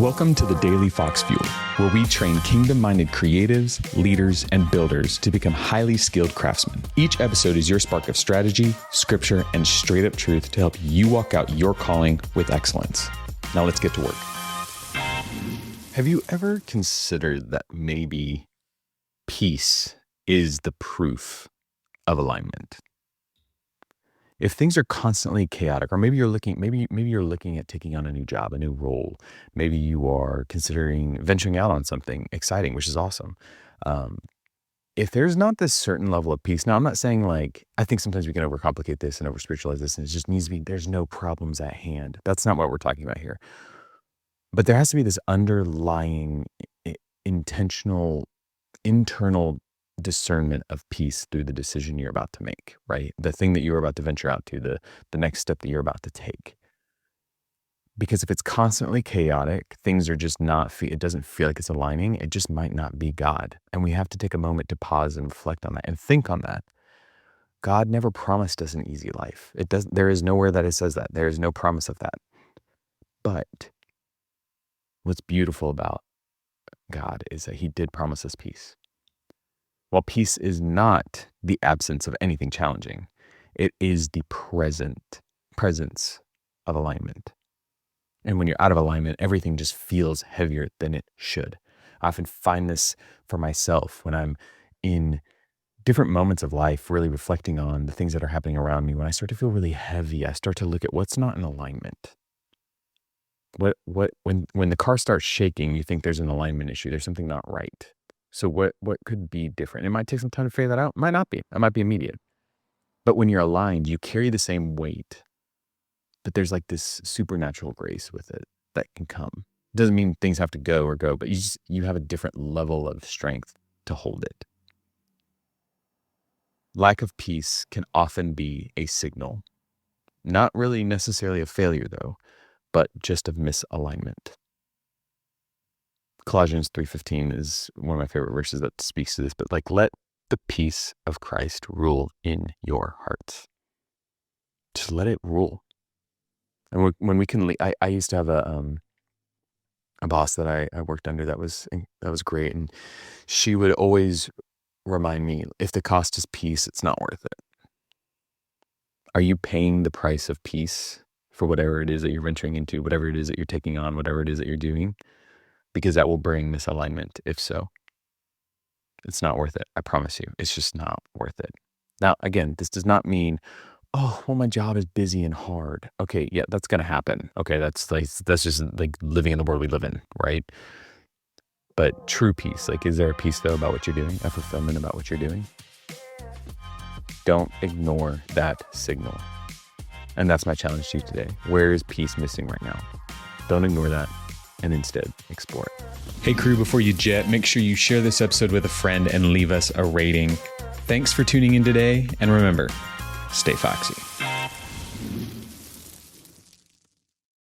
Welcome to the Daily Fox Fuel, where we train kingdom-minded creatives, leaders, and builders to become highly skilled craftsmen. Each episode is your spark of strategy, scripture, and straight-up truth to help you walk out your calling with excellence. Now let's get to work. Have you ever considered that maybe peace is the proof of alignment? If things are constantly chaotic, or maybe you're looking at taking on a new job, a new role, maybe you are considering venturing out on something exciting, which is awesome. If there's not this certain level of peace, now I'm not saying I think sometimes we can overcomplicate this and over spiritualize this, and it just needs to be, there's no problems at hand. That's not what we're talking about here. But there has to be this underlying intentional, internal discernment of peace through the decision you're about to make, right? The thing that you're about to venture out to, the next step that you're about to take. Because if it's constantly chaotic, things are just it doesn't feel like it's aligning, it just might not be God. And we have to take a moment to pause and reflect on that and think on that. God never promised us an easy life. There is nowhere that it says that. There is no promise of that. But what's beautiful about God is that he did promise us peace. While peace is not the absence of anything challenging, it is the presence of alignment. And when you're out of alignment, everything just feels heavier than it should. I often find this for myself when I'm in different moments of life, really reflecting on the things that are happening around me. When I start to feel really heavy, I start to look at what's not in alignment. When the car starts shaking, you think there's an alignment issue. There's something not right. So what could be different? It might take some time to figure that out. It might not be. It might be immediate. But when you're aligned, you carry the same weight. But there's this supernatural grace with it that can come. Doesn't mean things have to go, but you have a different level of strength to hold it. Lack of peace can often be a signal. Not really necessarily a failure though, but just of misalignment. Colossians 3:15 is one of my favorite verses that speaks to this, but let the peace of Christ rule in your hearts. Just let it rule. And when we can, I used to have a boss that I worked under that was great, and she would always remind me, if the cost is peace, it's not worth it. Are you paying the price of peace for whatever it is that you're venturing into, whatever it is that you're taking on, whatever it is that you're doing? Because that will bring misalignment. If so, it's not worth it. I promise you, it's just not worth it. Now, again, this does not mean, oh, well, my job is busy and hard. Okay, yeah, that's going to happen. Okay, that's just living in the world we live in, right? But true peace, is there a peace though about what you're doing, a fulfillment about what you're doing? Don't ignore that signal. And that's my challenge to you today. Where is peace missing right now? Don't ignore that, and instead explore it. Hey crew, before you jet, make sure you share this episode with a friend and leave us a rating. Thanks for tuning in today, and remember, stay foxy.